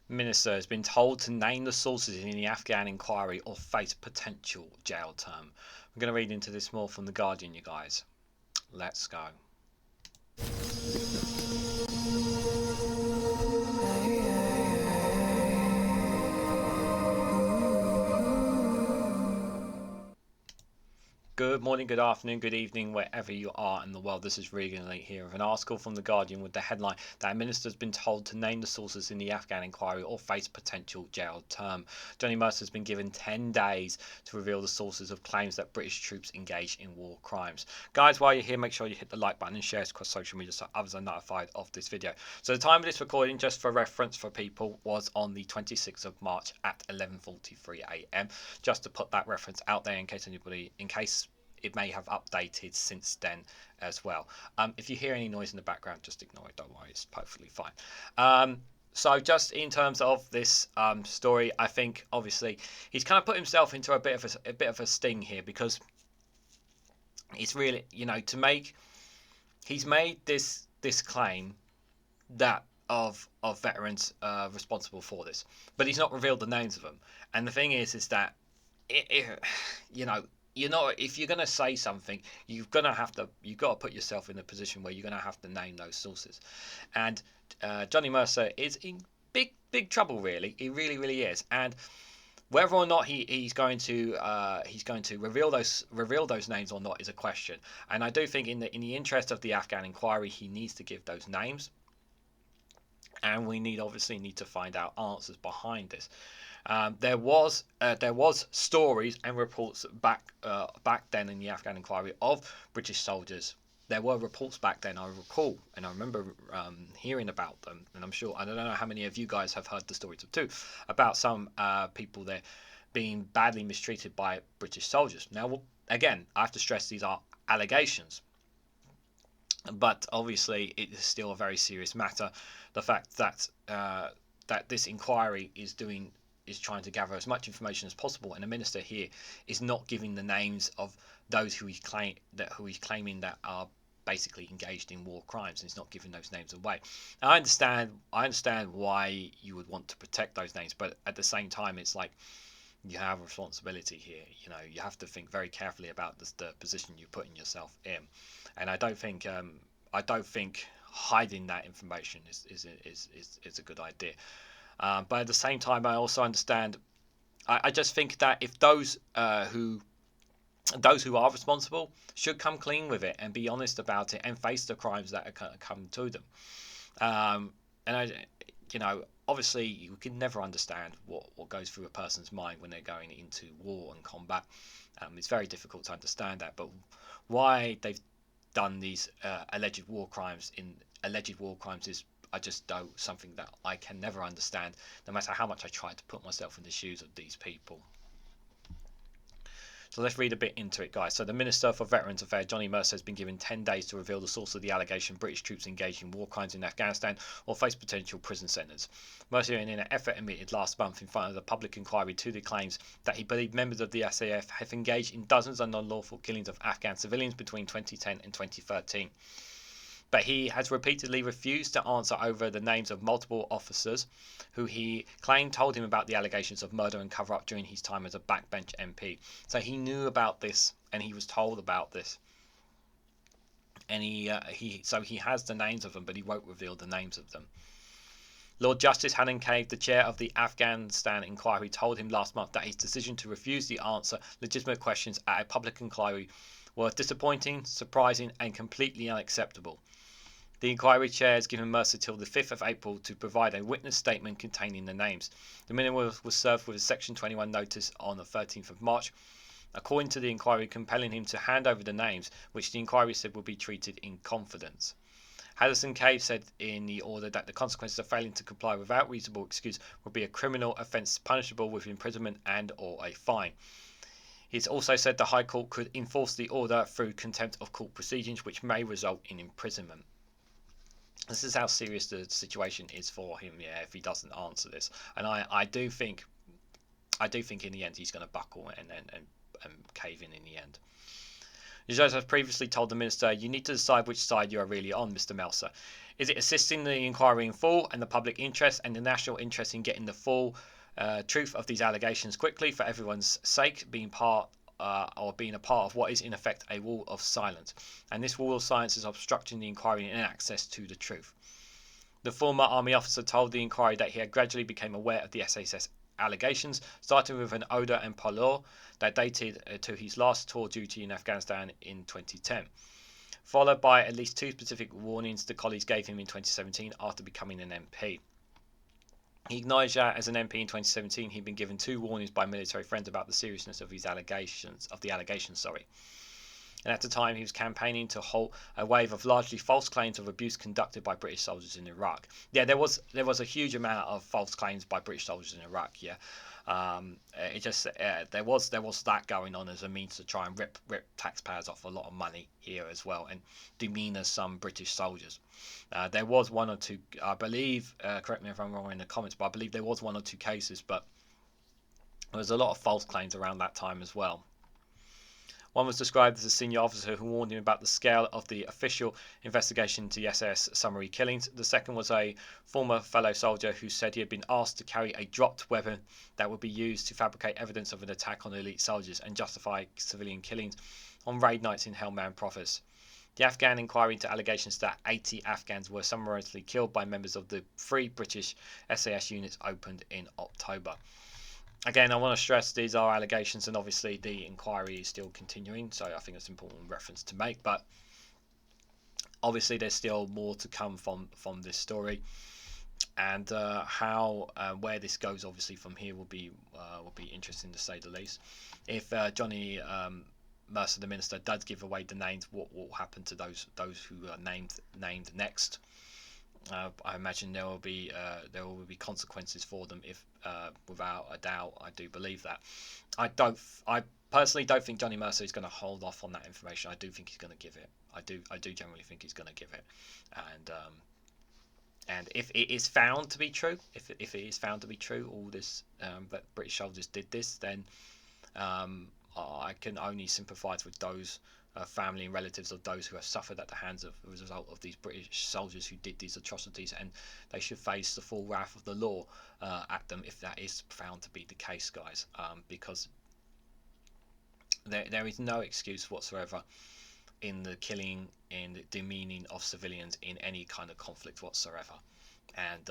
Minister has been told to name the sources in the Afghan inquiry or face potential jail term. I'm going to read into this more from The Guardian, you guys. Let's go. Good morning, good afternoon, good evening, wherever you are in the world. This is Reganelite here with an article from The Guardian with the headline that a minister has been told to name the sources in the Afghan inquiry or face potential jail term. Johnny Mercer has been given 10 days to reveal the sources of claims that British troops engaged in war crimes. Guys, while you're here, make sure you hit the like button and share it across social media so others are notified of this video. So the time of this recording, just for reference for people, was on the 26th of March at 11:43 a.m. Just to put that reference out there in case it may have updated since then as well. If you hear any noise in the background, just ignore it. Don't worry, it's perfectly fine. So just in terms of this story, I think obviously he's kind of put himself into a bit of a sting here, because it's really, he's made this claim that of veterans responsible for this, but he's not revealed the names of them. And the thing is that if you're gonna say something, you've got to put yourself in a position where you're gonna have to name those sources. And Johnny Mercer is in big trouble, really. He really is. And whether or not he's going to reveal those names or not is a question. And I do think in the interest of the Afghan inquiry, he needs to give those names. And we obviously need to find out answers behind this. There was stories and reports back then in the Afghan inquiry of British soldiers. There were reports back then, I recall, and I remember hearing about them. And I don't know how many of you guys have heard the stories too, about some people there being badly mistreated by British soldiers. Now, again, I have to stress these are allegations, but obviously it is still a very serious matter. The fact that this inquiry is trying to gather as much information as possible, and the minister here is not giving the names of those who he's claiming that are basically engaged in war crimes, and he's not giving those names away. Now, I understand why you would want to protect those names, but at the same time, it's like you have a responsibility here. You have to think very carefully about the position you're putting yourself in, and I don't think hiding that information is a good idea. But at the same time, I also understand. I just think that if those who are responsible should come clean with it and be honest about it and face the crimes that are come to them. Obviously, you can never understand what goes through a person's mind when they're going into war and combat. It's very difficult to understand that, but why they've done these alleged war crimes is, I just don't, something that I can never understand, no matter how much I try to put myself in the shoes of these people. So let's read a bit into it, guys. So the Minister for Veterans Affairs, Johnny Mercer, has been given 10 days to reveal the source of the allegation British troops engaged in war crimes in Afghanistan or face potential prison sentence. Mercer, in an effort, admitted last month in front of the public inquiry to the claims that he believed members of the SAF have engaged in dozens of unlawful killings of Afghan civilians between 2010 and 2013. But he has repeatedly refused to answer over the names of multiple officers who he claimed told him about the allegations of murder and cover-up during his time as a backbench MP. So he knew about this, and he was told about this, and he has the names of them, but he won't reveal the names of them. Lord Justice Haddon-Cave, the chair of the Afghanistan inquiry, told him last month that his decision to refuse to answer legitimate questions at a public inquiry was disappointing, surprising, and completely unacceptable. The inquiry chair has given Mercer till the 5th of April to provide a witness statement containing the names. The minister was served with a Section 21 notice on the 13th of March, according to the inquiry, compelling him to hand over the names, which the inquiry said would be treated in confidence. Haddon-Cave said in the order that the consequences of failing to comply without reasonable excuse would be a criminal offence punishable with imprisonment and/or a fine. He's also said the High Court could enforce the order through contempt of court proceedings, which may result in imprisonment. This is how serious the situation is for him, if he doesn't answer this. And I do think in the end he's going to buckle and cave in the end. The judge has previously told the minister, "You need to decide which side you are really on, Mr. Mercer. Is it assisting the inquiry in full and the public interest and the national interest in getting the full truth of these allegations quickly for everyone's sake, being part or being a part of what is in effect a wall of silence? And this wall of silence is obstructing the inquiry and access to the truth. The former army officer told the inquiry that he had gradually become aware of the SSS allegations, starting with an odor and pallor that dated to his last tour duty in Afghanistan in 2010, followed by at least 2 specific warnings the colleagues gave him in 2017 after becoming an MP. He acknowledged that as an MP in 2017, he'd been given 2 warnings by military friends about the seriousness of his allegations. And at the time, he was campaigning to halt a wave of largely false claims of abuse conducted by British soldiers in Iraq. Yeah, there was a huge amount of false claims by British soldiers in Iraq. Yeah, there was that going on as a means to try and rip taxpayers off a lot of money here as well, and demeanour some British soldiers. There was 1 or 2, I believe. Correct me if I'm wrong in the comments, but I believe there was 1 or 2 cases, but there was a lot of false claims around that time as well. One was described as a senior officer who warned him about the scale of the official investigation into the SS summary killings. The second was a former fellow soldier who said he had been asked to carry a dropped weapon that would be used to fabricate evidence of an attack on elite soldiers and justify civilian killings on raid nights in Helmand Province. The Afghan inquiry into allegations that 80 Afghans were summarily killed by members of the 3 British SAS units opened in October. Again, I want to stress these are allegations, and obviously the inquiry is still continuing, so I think it's an important reference to make. But obviously, there's still more to come from this story, and where this goes, obviously from here, will be interesting to say the least. If Johnny Mercer, the minister, does give away the names, what will happen to those who are named next? I imagine there will be consequences for them. If without a doubt, I do believe that. I personally don't think Johnny Mercer is going to hold off on that information. I do think he's going to give it. I do generally think he's going to give it. And if it is found to be true, if it is found to be true, all this that British soldiers did this, then I can only sympathise with those family and relatives of those who have suffered at the hands of as a result of these British soldiers who did these atrocities, and they should face the full wrath of the law at them if that is found to be the case, guys. Because there is no excuse whatsoever in the killing and demeaning of civilians in any kind of conflict whatsoever, and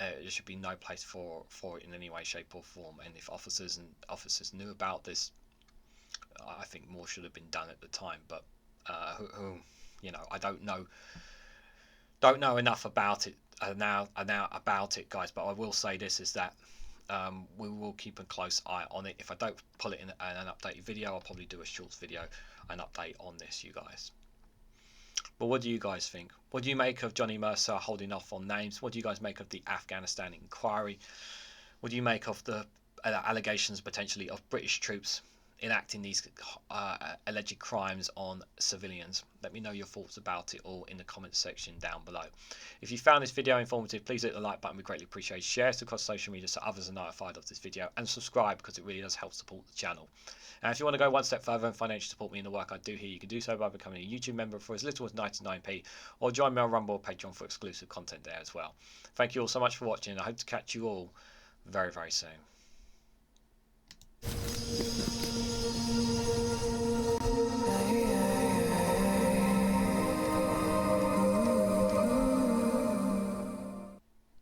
there should be no place for it in any way, shape, or form. And if officers knew about this, I think more should have been done at the time. But I don't know enough about it now about it, guys. But I will say this is that we will keep a close eye on it. If I don't pull it in an updated video, I'll probably do a short video, an update on this, you guys. But what do you guys think? What do you make of Johnny Mercer holding off on names? What do you guys make of the Afghanistan inquiry? What do you make of the allegations potentially of British troops enacting these alleged crimes on civilians? Let me know your thoughts about it all in the comments section down below. If you found this video informative, please hit the like button. We greatly appreciate it. Share it across social media so others are notified of this video, and subscribe because it really does help support the channel. And if you want to go one step further and financially support me in the work I do here, you can do so by becoming a YouTube member for as little as 99p, or join me on Rumble or Patreon for exclusive content there as well. Thank you all so much for watching, and I hope to catch you all very, very soon.